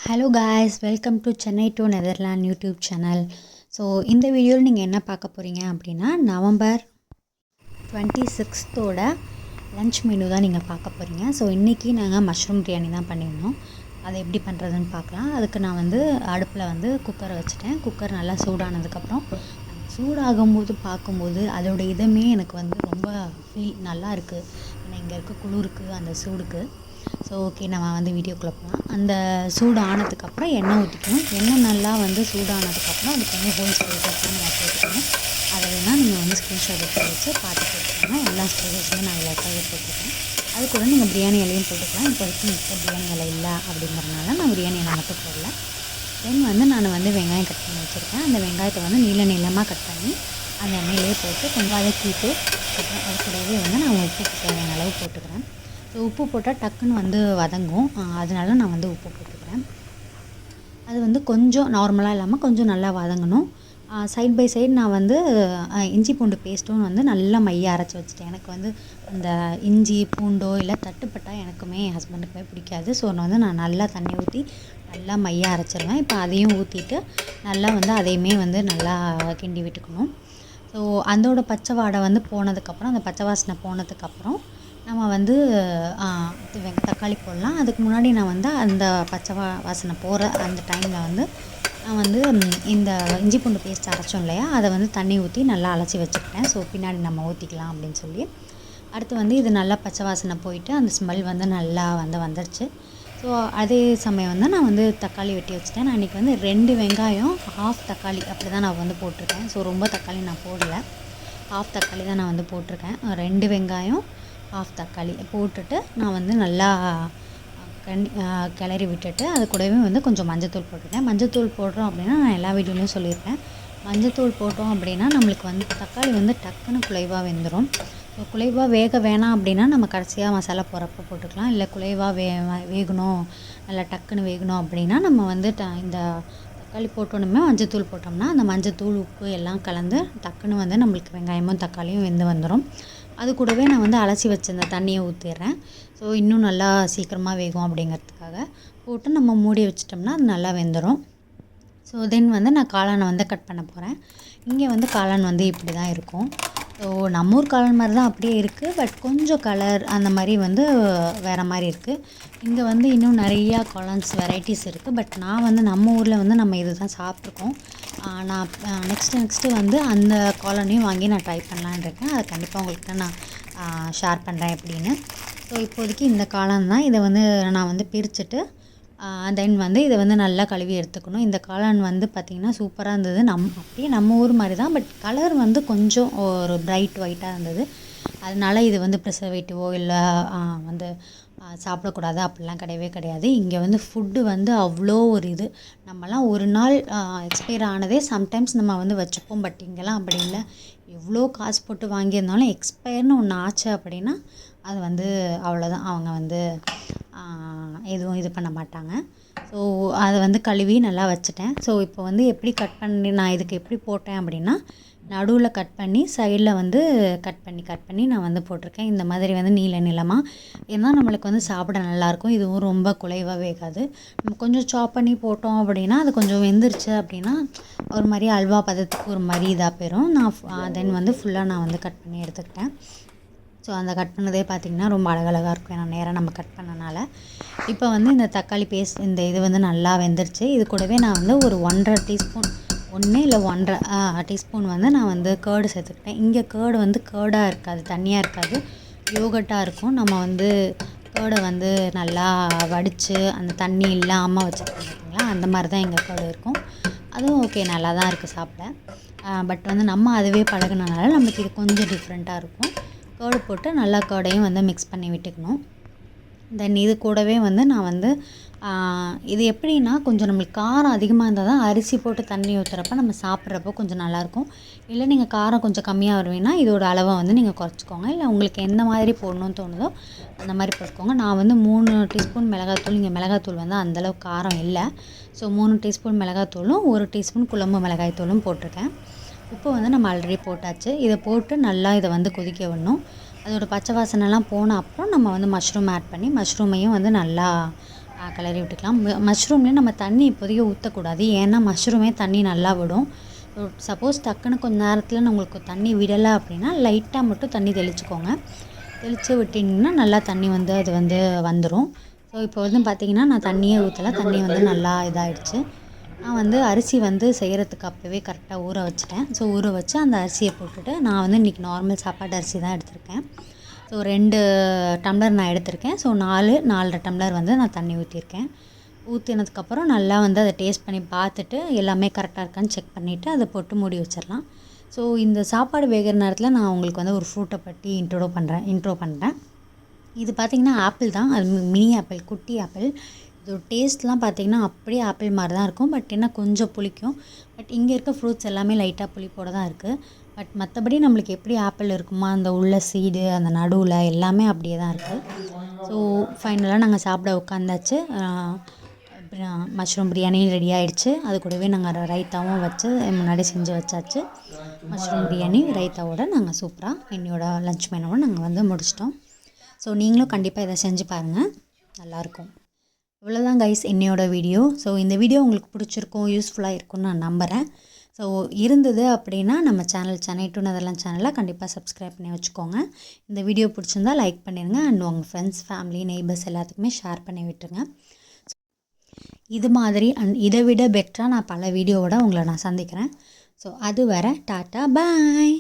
Hello guys, welcome to Chennai to Netherland YouTube channel. So இந்த வீடியோவில் நீங்கள் என்ன பார்க்க போகிறீங்க அப்படின்னா, நவம்பர் 26th லன்ச் மெனு தான் நீங்கள் பார்க்க போகிறீங்க. ஸோ இன்றைக்கி நாங்கள் மஷ்ரூம் பிரியாணி தான் பண்ணியிருந்தோம். அதை எப்படி பண்ணுறதுன்னு பார்க்கலாம். அதுக்கு நான் அடுப்பில் குக்கரை வச்சுட்டேன். குக்கர் நல்லா சூடானதுக்கப்புறம் சூடாகும்போது பார்க்கும்போது அதோடய இதமே எனக்கு ரொம்ப நல்லா இருக்குது. ஏன்னா இங்கே இருக்க குளிருக்கு அந்த சூடுக்கு. ஸோ ஓகே, நம்ம வீடியோக்குள்ளே போகலாம். அந்த சூடு ஆனதுக்கப்புறம் எண்ணெய் ஊற்றிக்கணும். எண்ணெய் நல்லா சூடானதுக்கப்புறம் அதுக்கு ஹோல் ஸ்பைசஸ்லாம் நம்ம போட்டுக்கணும். அதை வேணால் நீங்கள் ஸ்க்ரீன்ஷாட் எடுத்து வச்சு பார்த்து போட்டுக்கோங்க. எல்லா ஸ்பைசஸுமே நான் இலக்காக போட்டுருக்கேன். அது கூட நீங்கள் பிரியாணி இலையும் போட்டுக்கலாம். இப்போதைக்கு மிக்க பிரியாணி இலை இல்லை அப்படிங்கிறதுனால நான் பிரியாணி இலை மட்டும் போடல. தென் நான் வெங்காயம் கட் பண்ணி வச்சுருக்கேன். அந்த வெங்காயத்தை நீளமாக கட் பண்ணி அந்த எண்ணெயிலே போட்டு கொஞ்சம் வதக்கிட்டு அது கூடவே நான் உப்பு தேவையான அளவு போட்டுக்கிறேன். ஸோ உப்பு போட்டால் டக்குன்னு வதங்கும். அதனால நான் உப்பு போட்டுக்கிறேன். அது கொஞ்சம் நார்மலாக இல்லாமல் கொஞ்சம் நல்லா வதங்கணும். சைட் பை சைடு நான் இஞ்சி பூண்டு பேஸ்ட்டும் நல்லா மையாக அரைச்சி வச்சுட்டேன். எனக்கு அந்த இஞ்சி பூண்டோ இல்லை தட்டுப்பட்டால் எனக்குமே என் ஹஸ்பண்டுக்குமே பிடிக்காது. ஸோ நான் நல்லா தண்ணி ஊற்றி நல்லா மையாக அரைச்சிருவேன். இப்போ அதையும் ஊற்றிட்டு நல்லா அதையுமே நல்லா கிண்டி விட்டுக்கணும். ஸோ அதோட பச்சை வாடை போனதுக்கப்புறம், அந்த பச்சை வாசனை போனதுக்கப்புறம் நம்ம தக்காளி போடலாம். அதுக்கு முன்னாடி நான் அந்த பச்சை வாசனை போகிற அந்த டைமில் நான் இந்த இஞ்சி பூண்டு பேஸ்ட் அரைச்சோம் இல்லையா, அதை தண்ணி ஊற்றி நல்லா அலசி வச்சுக்கிட்டேன். ஸோ பின்னாடி நம்ம ஊற்றிக்கலாம் அப்படின்னு சொல்லி. அடுத்து இது நல்லா பச்சை வாசனை போயிட்டு அந்த ஸ்மெல் நல்லா வந்துடுச்சு. ஸோ அதே சமயம் நான் தக்காளி வெட்டி வச்சுட்டேன். நான் இன்றைக்கி 2 வெங்காயம், ஹாஃப் தக்காளி அப்படி தான் நான் போட்டிருக்கேன். ஸோ ரொம்ப தக்காளி நான் போடலை, ஹாஃப் தக்காளி தான் நான் போட்டிருக்கேன். 2 வெங்காயம், ஹாஃப் தக்காளி போட்டுட்டு நான் நல்லா கிளறி விட்டுட்டு அது கூடவே கொஞ்சம் மஞ்சத்தூள் போட்டுட்டேன். மஞ்சத்தூள் போடுறோம் அப்படின்னா நான் எல்லா வீடியோலையும் சொல்லியிருக்கேன். மஞ்சத்தூள் போட்டோம் அப்படின்னா நம்மளுக்கு தக்காளி டக்குன்னு குலைவாக வெந்துடும். ஸோ குலைவாக வேக வேணாம் அப்படின்னா நம்ம கடைசியாக மசாலா போடுறப்ப போட்டுக்கலாம். இல்லை குலைவாக வேகணும், நல்லா டக்குன்னு வேகணும் அப்படின்னா நம்ம இந்த தக்காளி போட்டோன்னுமே மஞ்சத்தூள் போட்டோம்னா அந்த மஞ்சத்தூள் உப்பு எல்லாம் கலந்து டக்குன்னு நம்மளுக்கு வெங்காயமும் தக்காளியும் வெந்து வந்துடும். அது கூடவே நான் அலசி வச்சிருந்த தண்ணியை ஊற்றிடுறேன். ஸோ இன்னும் நல்லா சீக்கிரமாக வேகும் அப்படிங்கிறதுக்காக போட்டு நம்ம மூடி வச்சிட்டோம்னா அது நல்லா வெந்துடும். ஸோ தென் நான் காளானை கட் பண்ண போகிறேன். இங்கே காளான் இப்படி தான் இருக்கும். ஸோ நம்ம ஊர் காளான் மாதிரி தான் அப்படியே இருக்குது. பட் கொஞ்சம் கலர் அந்த மாதிரி வேறு மாதிரி இருக்குது. இங்கே இன்னும் நிறையா காளான்ஸ் வெரைட்டிஸ் இருக்குது. பட் நான் நம்ம ஊரில் நம்ம இது தான் சாப்பிட்ருக்கோம். நான் நெக்ஸ்ட்டு அந்த காளானையும் வாங்கி நான் ட்ரை பண்ணலான்னு இருக்கேன். அதை கண்டிப்பாக உங்கள்கிட்ட நான் ஷேர் பண்ணுறேன் எப்படின்னு. ஸோ இப்போதைக்கு இந்த காளான் தான். இதை நான் பிரிச்சுட்டு தென் இதை நல்லா கழுவி எடுத்துக்கணும். இந்த காளான் பார்த்திங்கன்னா சூப்பராக இருந்தது. அப்படியே நம்ம ஊர் மாதிரி தான். பட் கலர் கொஞ்சம் ஒரு பிரைட் ஒயிட்டாக இருந்தது. அதனால இது ப்ரிசர்வேட்டிவோ இல்லை சாப்பிடக்கூடாது அப்படிலாம் கிடையவே கிடையாது. இங்கே ஃபுட்டு அவ்வளோ ஒரு இது. நம்மலாம் ஒரு நாள் எக்ஸ்பயர் ஆனதே சம்டைம்ஸ் நம்ம வச்சுப்போம். பட் இங்கெல்லாம் அப்படி இல்லை. எவ்வளோ காசு போட்டு வாங்கியிருந்தாலும் எக்ஸ்பயர்னு ஒன்று ஆச்சு அப்படின்னா அது அவ்வளோதான். அவங்க எதுவும் இது பண்ண மாட்டாங்க. ஸோ அதை கழுவி நல்லா வச்சுட்டேன். ஸோ இப்போ எப்படி கட் பண்ணி நான் இதுக்கு எப்படி போட்டேன் அப்படின்னா, நடுவில் கட் பண்ணி சைடில் கட் பண்ணி நான் போட்டிருக்கேன். இந்த மாதிரி நீளமாக. ஏன்னா நம்மளுக்கு சாப்பிட நல்லாயிருக்கும். இதுவும் ரொம்ப குலைவாக வேகாது. நம்ம கொஞ்சம் சாப் பண்ணி போட்டோம் அப்படின்னா அது கொஞ்சம் வெந்துருச்சு அப்படின்னா ஒரு மாதிரி அல்வா பதத்துக்கு ஒரு மாதிரி இதாக போயிடும். நான் தென் ஃபுல்லாக நான் கட் பண்ணி எடுத்துக்கிட்டேன். ஸோ அந்த கட் பண்ணதே பார்த்திங்கன்னா ரொம்ப அழகழகாக இருக்கும். ஏன்னா நேராக நம்ம கட் பண்ணனால. இப்போ இந்த தக்காளி பேஸ்ட் இந்த இது நல்லா வெந்துருச்சு. இது கூடவே நான் ஒரு 1.5 டீஸ்பூன், 1 இல்லை 1.5 டீஸ்பூன் நான் கேர்டு சேர்த்துக்கிட்டேன். இங்கே கேர்டு கேர்டாக இருக்காது, தண்ணியாக இருக்காது, யோகட்டாக இருக்கும். நம்ம கேர்டை நல்லா வடித்து அந்த தண்ணி இல்லாமல் வச்சுருக்கோம் பார்த்தீங்களா, அந்த மாதிரி தான் எங்கள் கேர்டு இருக்கும். அதுவும் ஓகே, நல்லா தான் இருக்குது சாப்பிட. பட் நம்ம அதுவே பழகினால நம்மளுக்கு இது கொஞ்சம் டிஃப்ரெண்ட்டாக இருக்கும். கேர்டு போட்டு நல்லா கேர்டையும் மிக்ஸ் பண்ணி விட்டுக்கணும். தென் இது கூடவே நான் இது எப்படின்னா கொஞ்சம் நம்மளுக்கு காரம் அதிகமாக இருந்தால் தான் அரிசி போட்டு தண்ணி ஊற்றுறப்ப நம்ம சாப்பிட்றப்போ கொஞ்சம் நல்லாயிருக்கும். இல்லை நீங்கள் காரம் கொஞ்சம் கம்மியாக வருவீங்கன்னா இதோட அளவை நீங்கள் குறைச்சிக்கோங்க. இல்லை உங்களுக்கு எந்த மாதிரி போடணும்னு தோணுதோ அந்த மாதிரி போட்டுக்கோங்க. நான் 3 டீஸ்பூன் மிளகாத்தூள், இங்கே மிளகாத்தூள் அந்தளவுக்கு காரம் இல்லை. ஸோ 3 டீஸ்பூன் மிளகாத்தூளும் 1 டீஸ்பூன் குழம்பு மிளகாய் தூளும் போட்டிருக்கேன். உப்பு நம்ம ஆல்ரெடி போட்டாச்சு. இதை போட்டு நல்லா இதை கொதிக்க விடணும். அதோடய பச்சை வாசனைலாம் போன அப்புறம் நம்ம மஷ்ரூம் ஆட் பண்ணி மஷ்ரூமையும் நல்லா கிளறி விட்டுக்கலாம். மஷ்ரூம்லேயே நம்ம தண்ணி இப்போதைக்கு ஊற்றக்கூடாது, ஏன்னா மஷ்ரூமே தண்ணி நல்லா விடும். சப்போஸ் டக்குன்னு கொஞ்சம் நேரத்தில் உங்களுக்கு தண்ணி விடலை அப்படின்னா லைட்டாக மட்டும் தண்ணி தெளிச்சுக்கோங்க. தெளித்து விட்டிங்கன்னா நல்லா தண்ணி வந்து அது வந்து வந்துடும். ஸோ இப்போ வந்து பார்த்திங்கன்னா நான் தண்ணியே ஊற்றலை, தண்ணி வந்து நல்லா இதாகிடுச்சு. நான் வந்து அரிசி வந்து செய்கிறதுக்கு அப்போவே கரெக்டாக ஊற வச்சுட்டேன். ஸோ ஊற வச்சு அந்த அரிசியை போட்டுட்டு நான் வந்து இன்றைக்கி நார்மல் சாப்பாட்டு அரிசி தான் எடுத்திருக்கேன். ஸோ 2 டம்ளர் நான் எடுத்திருக்கேன். ஸோ 4-4.5 டம்ளர் வந்து நான் தண்ணி ஊற்றிருக்கேன். ஊற்றினதுக்கப்புறம் நல்லா வந்து அதை டேஸ்ட் பண்ணி பார்த்துட்டு எல்லாமே கரெக்டாக இருக்கான்னு செக் பண்ணிவிட்டு அதை போட்டு மூடி வச்சிடலாம். ஸோ இந்த சாப்பாடு வேகிற நேரத்தில் நான் உங்களுக்கு வந்து ஒரு ஃப்ரூட்டை பற்றி இன்ட்ரோ பண்ணுறேன். இது பார்த்திங்கன்னா ஆப்பிள் தான், அது மினி ஆப்பிள், குட்டி ஆப்பிள். இதோட டேஸ்ட்லாம் பார்த்திங்கன்னா அப்படியே ஆப்பிள் மாதிரி தான் இருக்கும், பட் என்ன கொஞ்சம் புளிக்கும். பட் இங்கே இருக்க ஃப்ரூட்ஸ் எல்லாமே லைட்டாக புளிப்போடு தான் இருக்குது. பட் மற்றபடி நம்மளுக்கு எப்படி ஆப்பிள் இருக்குமோ அந்த உள்ள சீடு அந்த நடுவில் எல்லாமே அப்படியே தான் இருக்குது. ஸோ ஃபைனலாக நாங்கள் சாப்பிட உட்காந்தாச்சு. மஷ்ரூம் பிரியாணி ரெடி ஆகிடுச்சு. அது கூடவே நாங்கள் ரைத்தாவும் வச்சு முன்னாடி செஞ்சு வச்சாச்சு. மஷ்ரூம் பிரியாணி ரைத்தாவோடு நாங்கள் சூப்பராக என்னோட லன்ச் மெனுவோடு நாங்கள் வந்து முடிச்சிட்டோம். ஸோ நீங்களும் கண்டிப்பாக இதை செஞ்சு பாருங்கள், நல்லாயிருக்கும். இவ்வளோதான் கைஸ் என்னோட வீடியோ. ஸோ இந்த வீடியோ உங்களுக்கு பிடிச்சிருக்கும், யூஸ்ஃபுல்லாக இருக்கும்னு நான் நம்புகிறேன். ஸோ இருந்தது அப்படின்னா நம்ம சென்னை டு நெதர்லாண்ட் சேனலை கண்டிப்பாக சப்ஸ்கிரைப் பண்ணி வச்சுக்கோங்க. இந்த வீடியோ பிடிச்சிருந்தால் லைக் பண்ணிடுங்க, அண்ட் உங்கள் ஃப்ரெண்ட்ஸ், ஃபேமிலி, நெய்பர்ஸ் எல்லாத்துக்குமே ஷேர் பண்ணி விட்டுருங்க. இது மாதிரி இதை விட பெட்டராக நான் பல வீடியோவோட உங்களை நான் சந்திக்கிறேன். ஸோ அது வரை டாட்டா பாய்.